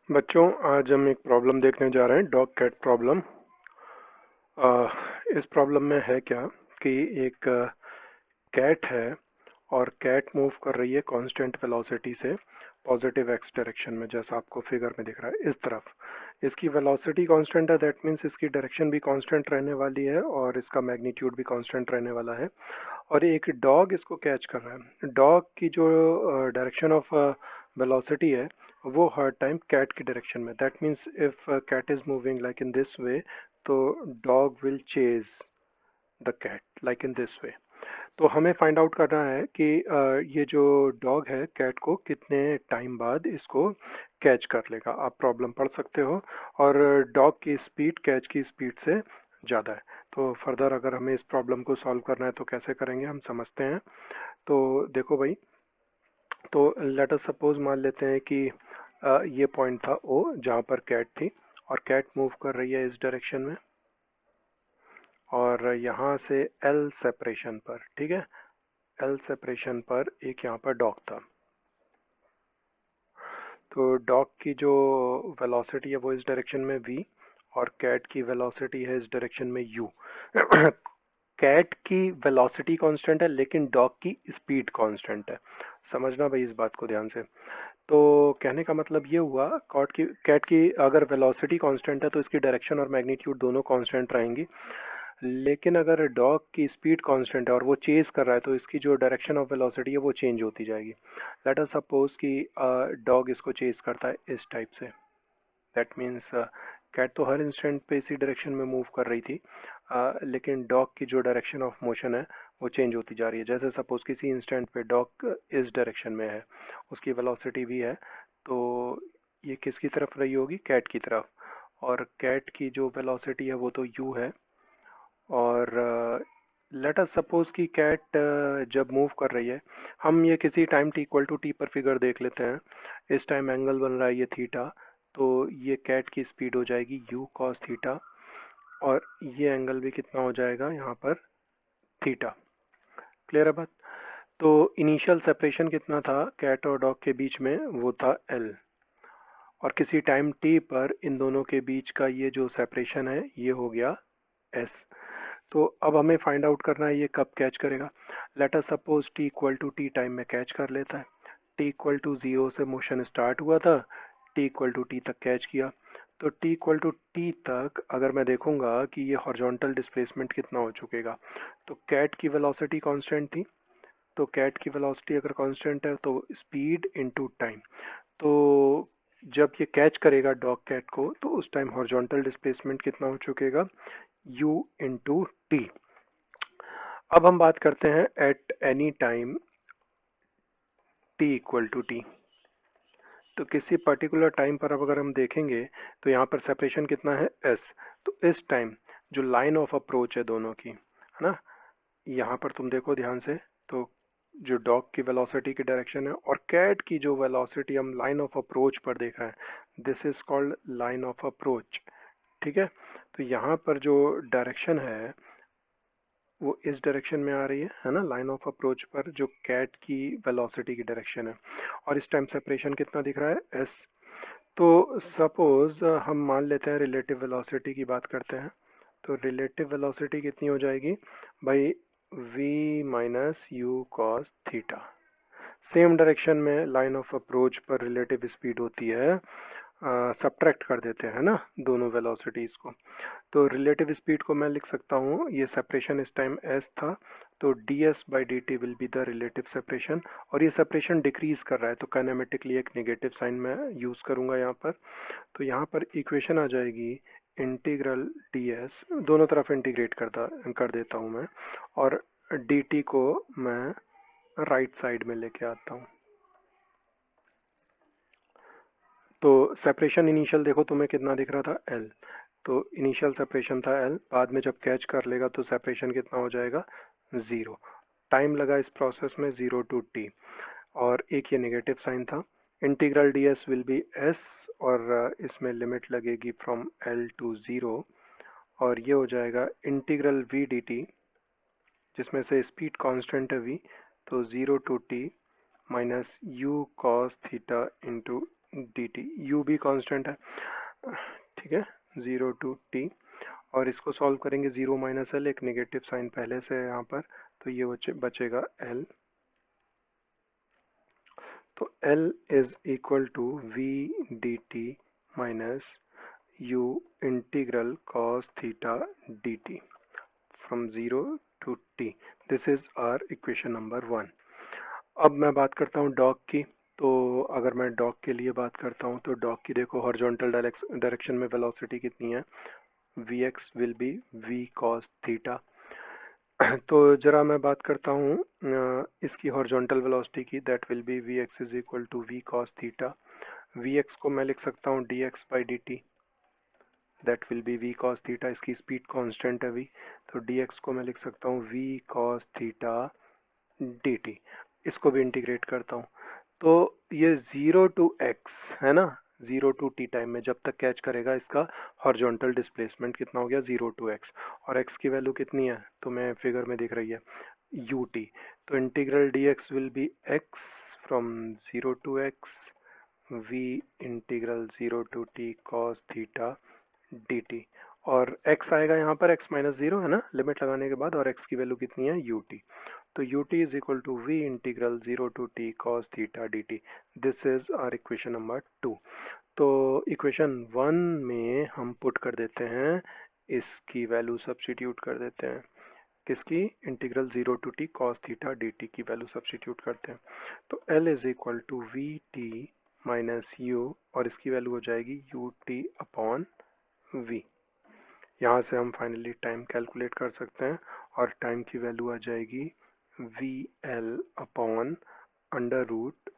बच्चों, आज हम एक प्रॉब्लम देखने जा रहे हैं, डॉग कैट प्रॉब्लम। इस प्रॉब्लम में है क्या कि एक कैट है और कैट मूव कर रही है कांस्टेंट वेलोसिटी से पॉजिटिव एक्स डायरेक्शन में, जैसा आपको फिगर में दिख रहा है इस तरफ। इसकी वेलोसिटी कांस्टेंट है, दैट मीन्स इसकी डायरेक्शन भी कांस्टेंट रहने वाली है और इसका मैग्नीट्यूड भी कांस्टेंट रहने वाला है। और एक डॉग इसको कैच कर रहा है। डॉग की जो डायरेक्शन ऑफ velocity है वो हर टाइम कैट की डायरेक्शन में, that means if cat is moving like in this way, तो dog will chase the cat like in this way. तो हमें फाइंड आउट करना है कि ये जो डॉग है कैट को कितने टाइम बाद इसको कैच कर लेगा। आप प्रॉब्लम पढ़ सकते हो। और डॉग की स्पीड कैच की स्पीड से ज़्यादा है। तो फर्दर अगर हमें इस प्रॉब्लम को सॉल्व करना है तो कैसे करेंगे हम समझते हैं। तो देखो भाई, तो लेट अस सपोज मान लेते हैं कि ये पॉइंट था ओ जहाँ पर कैट थी, और कैट मूव कर रही है इस डायरेक्शन में, और यहाँ से एल सेपरेशन पर, ठीक है, एल सेपरेशन पर एक यहाँ पर डॉग था। तो डॉग की जो वेलोसिटी है वो इस डायरेक्शन में v, और कैट की वेलोसिटी है इस डायरेक्शन में u। कैट की वेलोसिटी कांस्टेंट है लेकिन डॉग की स्पीड कांस्टेंट है। समझना भाई इस बात को ध्यान से। तो कहने का मतलब ये हुआ, कैट की अगर वेलोसिटी कांस्टेंट है तो इसकी डायरेक्शन और मैग्नीट्यूड दोनों कांस्टेंट रहेंगी। लेकिन अगर डॉग की स्पीड कांस्टेंट है और वो चेज कर रहा है तो इसकी जो डायरेक्शन ऑफ वेलोसिटी है वो चेंज होती जाएगी। लेट अस सपोज कि डॉग इसको चेज करता है इस टाइप से, दैट मीन्स कैट तो हर इंस्टेंट पे इसी डायरेक्शन में मूव कर रही थी, लेकिन डॉग की जो डायरेक्शन ऑफ मोशन है वो चेंज होती जा रही है। जैसे सपोज किसी इंस्टेंट पे डॉग इस डायरेक्शन में है, उसकी वेलोसिटी भी है, तो ये किसकी तरफ रही होगी, कैट की तरफ। और कैट की जो वेलोसिटी है वो तो u है। और लेट अस सपोज कि कैट जब मूव कर रही है, हम ये किसी time t equal to T पर फिगर देख लेते हैं। इस टाइम एंगल बन रहा है ये थीटा, तो ये कैट की स्पीड हो जाएगी u cos थीटा, और ये एंगल भी कितना हो जाएगा यहाँ पर, थीटा। क्लियर है बात। तो इनिशियल सेपरेशन कितना था कैट और डॉग के बीच में, वो था l। और किसी टाइम t पर इन दोनों के बीच का ये जो सेपरेशन है ये हो गया s। तो अब हमें फाइंड आउट करना है ये कब कैच करेगा। Let us suppose t equal to T time में कैच कर लेता है। t इक्वल टू जीरो से मोशन स्टार्ट हुआ था, t इक्वल टू टी तक कैच किया। तो t इक्वल टू टी तक अगर मैं देखूंगा कि ये हॉरिजॉन्टल डिस्प्लेसमेंट कितना हो चुकेगा, तो कैट की वेलोसिटी कांस्टेंट थी। तो कैट की वेलोसिटी अगर कांस्टेंट है तो स्पीड इनटू टाइम। तो जब ये कैच करेगा डॉग कैट को तो उस टाइम हॉरिजॉन्टल डिस्प्लेसमेंट कितना हो चुकेगा, u इंटू टी। अब हम बात करते हैं at any time t equal to T. तो किसी पर्टिकुलर टाइम पर अब अगर हम देखेंगे तो यहाँ पर सेपरेशन कितना है s। तो इस टाइम जो लाइन ऑफ अप्रोच है दोनों की, है ना, यहाँ पर तुम देखो ध्यान से, तो जो डॉग की वेलोसिटी की डायरेक्शन है और कैट की जो वेलोसिटी हम लाइन ऑफ अप्रोच पर देख रहे हैं, this is called line of approach. ठीक है। तो यहाँ पर जो डायरेक्शन है वो इस डायरेक्शन में आ रही है ना, लाइन ऑफ अप्रोच पर जो कैट की वेलोसिटी की डायरेक्शन है। और इस टाइम सेपरेशन कितना दिख रहा है s। तो सपोज हम मान लेते हैं रिलेटिव वेलोसिटी की बात करते हैं। तो रिलेटिव वेलोसिटी कितनी हो जाएगी भाई, v minus U cos theta. Same direction में लाइन ऑफ अप्रोच पर रिलेटिव स्पीड होती है, सब्ट्रैक्ट कर देते हैं ना दोनों वेलोसिटीज को। तो रिलेटिव स्पीड को मैं लिख सकता हूँ, ये सेपरेशन इस टाइम s था, तो ds by D T will be the relative separation. और ये सेपरेशन डिक्रीज कर रहा है तो काइनेमेटिकली एक नेगेटिव साइन मैं यूज करूंगा यहाँ पर। तो यहाँ पर इक्वेशन आ जाएगी इंटीग्रल ds, दोनों तरफ इंटीग्रेट कर देता हूँ मैं, और dt को मैं राइट साइड में लेके आता हूँ। तो सेपरेशन इनिशियल देखो तुम्हें कितना दिख रहा था l। तो इनिशियल सेपरेशन था l, बाद में जब कैच कर लेगा तो सेपरेशन कितना हो जाएगा, ज़ीरो। टाइम लगा इस प्रोसेस में 0 टू t, और एक ये नेगेटिव साइन था। Integral ds will be s, और इसमें लिमिट लगेगी फ्रॉम l टू 0, और ये हो जाएगा इंटीग्रल v dt, जिसमें से स्पीड कांस्टेंट है v, तो 0 to t minus U cos theta into D T, U भी कांस्टेंट है, ठीक है, 0 to t। और इसको सॉल्व करेंगे, 0 - l, एक नेगेटिव साइन पहले से है यहाँ पर, तो ये बचेगा l। तो l is equal to v dt minus u integral cos theta dt from 0 to t। This is our equation number 1। अब मैं बात करता हूँ डॉग की। तो अगर मैं डॉग के लिए बात करता हूँ तो डॉग की देखो हॉरिजॉन्टल डायरेक्शन में वेलोसिटी कितनी है, vx will be v cos theta. तो जरा मैं बात करता हूँ इसकी हॉरिजॉन्टल वेलोसिटी की, that will be vx is equal to v cos theta. vx को मैं लिख सकता हूँ dx/dt, that will be v cos theta. इसकी स्पीड कांस्टेंट है v, तो dx को मैं लिख सकता हूँ v cos थीटा dt। इसको भी इंटीग्रेट करता हूँ, तो ये 0 to x है ना, 0 to t टाइम में जब तक कैच करेगा, इसका हॉरिजॉन्टल डिस्प्लेसमेंट कितना हो गया, 0 to x। और x की वैल्यू कितनी है, तो मैं फिगर में दिख रही है ut। तो integral dx will be x from 0 to x v integral 0 to t cos theta dt। और x आएगा यहाँ पर, x - 0 है ना लिमिट लगाने के बाद, और x की वैल्यू कितनी है ut। तो ut is equal to v integral 0 to t cos theta dt। This is our equation number 2। तो इक्वेशन 1 में हम पुट कर देते हैं, इसकी वैल्यू सब्स्टिट्यूट कर देते हैं, किसकी, integral 0 to t cos theta dt की वैल्यू सब्स्टिट्यूट करते हैं। तो l is equal to V T minus U, और इसकी वैल्यू हो जाएगी यू टी अपॉन वी। यहाँ से हम फाइनली टाइम कैलकुलेट कर सकते हैं, और टाइम की वैल्यू आ जाएगी V L upon under root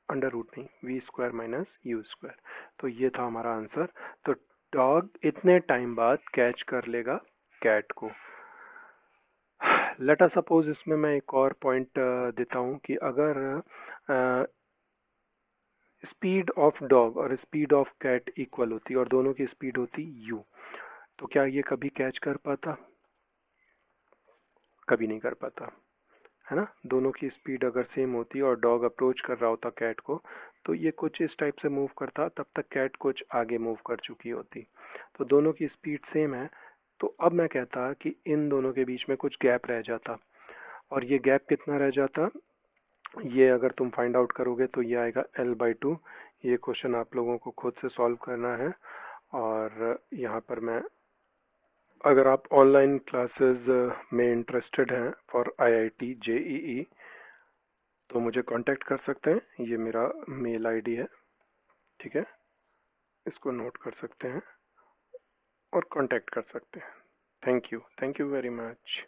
नहीं, V square minus U square. तो ये था हमारा आंसर। तो डॉग इतने टाइम बाद कैच कर लेगा कैट को। लेट अस सपोज, इसमें मैं एक और पॉइंट देता हूँ कि अगर स्पीड ऑफ डॉग और स्पीड ऑफ कैट इक्वल होती और दोनों की स्पीड होती u, तो क्या ये कभी कैच कर पाता, कभी नहीं कर पाता, है ना। दोनों की स्पीड अगर सेम होती और डॉग अप्रोच कर रहा होता कैट को, तो ये कुछ इस टाइप से मूव करता, तब तक कैट कुछ आगे मूव कर चुकी होती। तो दोनों की स्पीड सेम है, तो अब मैं कहता कि इन दोनों के बीच में कुछ गैप रह जाता, और ये गैप कितना रह जाता, ये अगर तुम फाइंड आउट करोगे तो ये आएगा l/2। ये क्वेश्चन आप लोगों को खुद से सॉल्व करना है। और यहाँ पर मैं, अगर आप ऑनलाइन क्लासेस में इंटरेस्टेड हैं फॉर IIT JEE, तो मुझे कांटेक्ट कर सकते हैं, ये मेरा मेल आईडी है, ठीक है, इसको नोट कर सकते हैं और कांटेक्ट कर सकते हैं। Thank you very much.